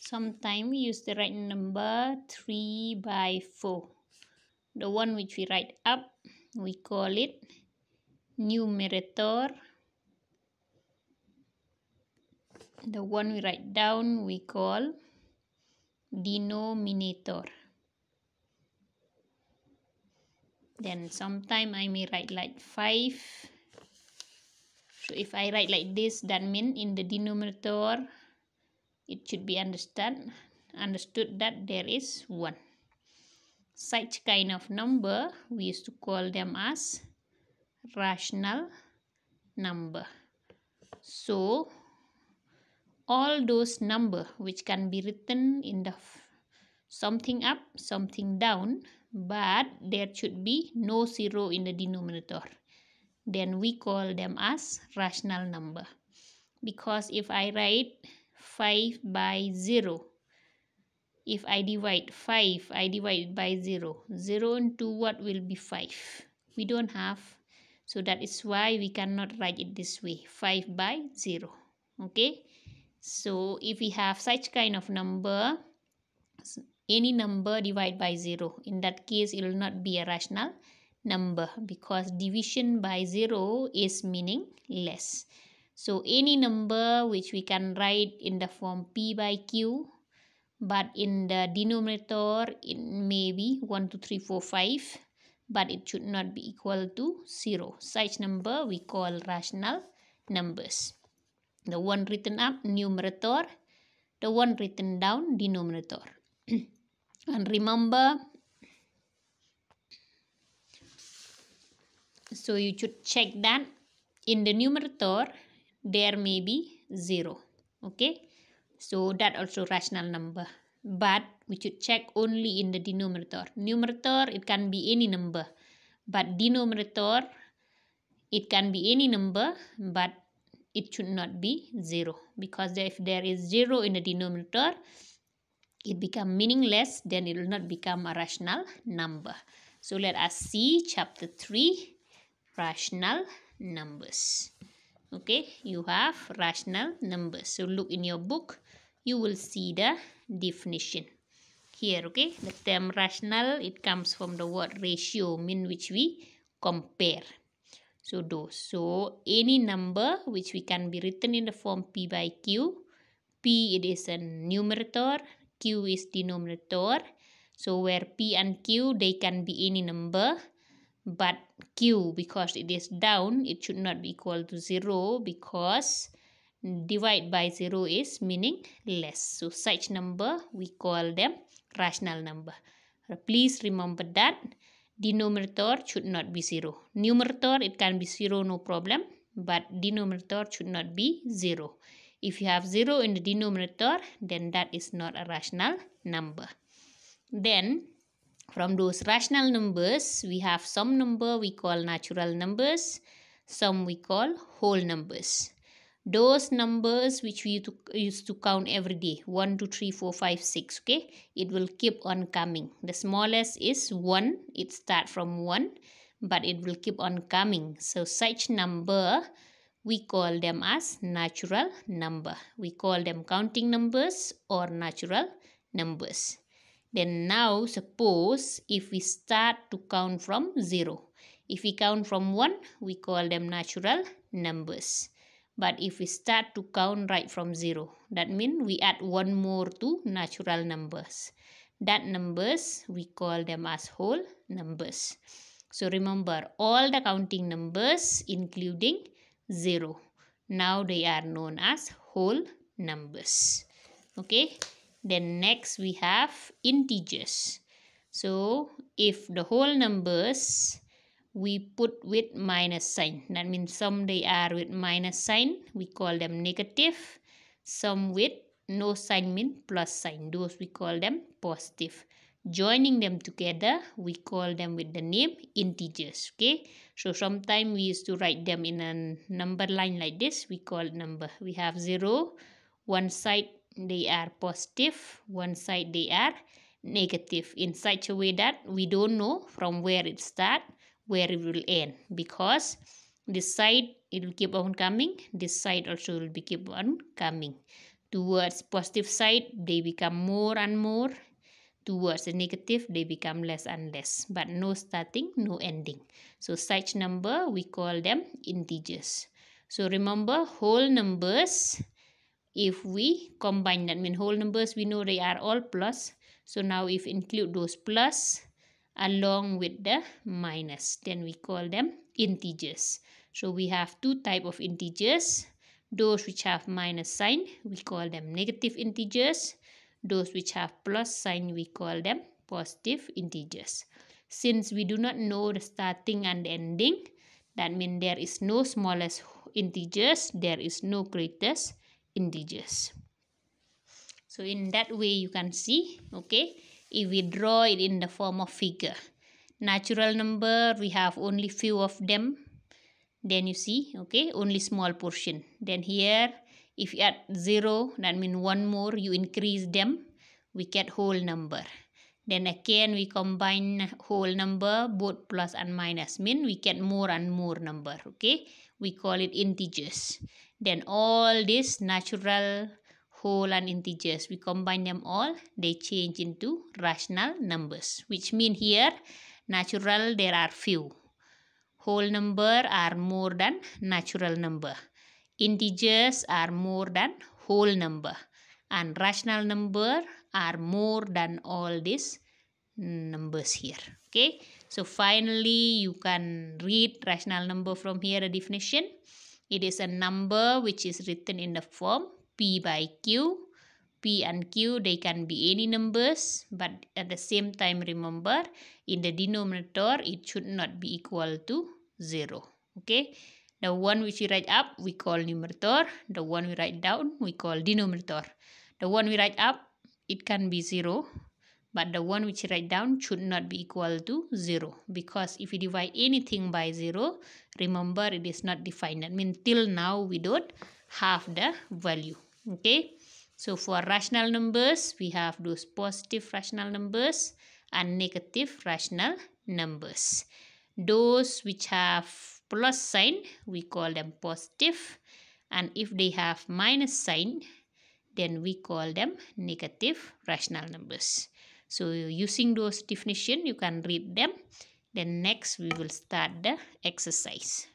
Sometimes we use the right number 3 by 4. The one which we write up, we call it numerator. The one we write down, we call denominator. Then sometime I may write like 5. So if I write like this, that means in the denominator, it should be understood that there is 1. Such kind of number, we used to call them as rational number. So all those number which can be written in the something up, something down, but there should be no 0 in the denominator, then we call them as rational number. Because if I write 5 by 0, if I divide 5, I divide it by 0. 0 into what will be 5? We don't have. So that is why we cannot write it this way, 5 by 0. Okay? So if we have such kind of number, any number divided by 0, in that case it will not be a rational number because division by 0 is meaningless. So any number which we can write in the form P by Q, but in the denominator it may be 1, 2, 3, 4, 5, but it should not be equal to 0. Such number we call rational numbers. The one written up, numerator, the one written down, denominator. And remember, so you should check that in the numerator there may be 0. Okay, so that also rational number, but we should check only in the denominator. Numerator, it can be any number, but denominator, it can be any number, but it should not be 0, because if there is 0 in the denominator, it become meaningless, then it will not become a rational number. So let us see chapter 3, rational numbers. Okay, you have rational numbers. So look in your book, you will see the definition here. Okay, the term rational, it comes from the word ratio, mean which we compare. So those. So any number which we can be written in the form P by Q. P, it is a numerator, Q is denominator. So where P and Q, they can be any number, but Q, because it is down, it should not be equal to 0 because divide by 0 is meaningless. So such number, we call them rational number. Please remember that denominator should not be 0. Numerator, it can be 0, no problem, but denominator should not be 0. If you have 0 in the denominator, then that is not a rational number. Then, from those rational numbers, we have some number we call natural numbers, some we call whole numbers. Those numbers which we used to count every day, 1, 2, 3, 4, 5, 6, okay? It will keep on coming. The smallest is 1. It starts from 1, but it will keep on coming. So such number, we call them as natural number. We call them counting numbers or natural numbers. Then now suppose if we start to count from 0. If we count from 1, we call them natural numbers. But if we start to count right from 0, that means we add 1 more to natural numbers. That numbers, we call them as whole numbers. So remember, all the counting numbers including 0, now they are known as whole numbers. Okay, then next we have integers. So if the whole numbers we put with minus sign, that means some they are with minus sign, we call them negative. Some with no sign mean plus sign, those we call them positive. Joining them together, we call them with the name integers. Okay, so sometimes we used to write them in a number line like this, we call number. We have 0, one side they are positive, one side they are negative, in such a way that we don't know from where it starts, where it will end, because this side it will keep on coming, this side also will be keep on coming. Towards positive side, they become more and more. Towards the negative, they become less and less, but no starting, no ending. So such number, we call them integers. So remember, whole numbers, if we combine, that means whole numbers, we know they are all plus. So now if include those plus along with the minus, then we call them integers. So we have two type of integers. Those which have minus sign, we call them negative integers. Those which have plus sign, we call them positive integers. Since we do not know the starting and the ending, that means there is no smallest integers, there is no greatest integers. So in that way you can see, okay, if we draw it in the form of figure. Natural number, we have only few of them. Then you see, okay, only small portion. Then here, if you add 0, that means one more, you increase them, we get whole number. Then again, we combine whole number, both plus and minus, mean we get more and more number, okay? We call it integers. Then all this natural, whole and integers, we combine them all, they change into rational numbers, which mean here, natural, there are few. Whole number are more than natural number. Integers are more than whole number. And rational number are more than all these numbers here. Okay. So finally, you can read rational number from here, a definition. It is a number which is written in the form P by Q. P and Q, they can be any numbers, but at the same time, remember, in the denominator, it should not be equal to 0. Okay, the one which we write up, we call numerator. The one we write down, we call denominator. The one we write up, it can be 0, but the one which we write down should not be equal to 0, because if you divide anything by 0, remember, it is not defined. That means till now we don't have the value. Okay. So for rational numbers, we have those positive rational numbers and negative rational numbers. Those which have plus sign, we call them positive. And if they have minus sign, then we call them negative rational numbers. So using those definition, you can read them. Then next we will start the exercise.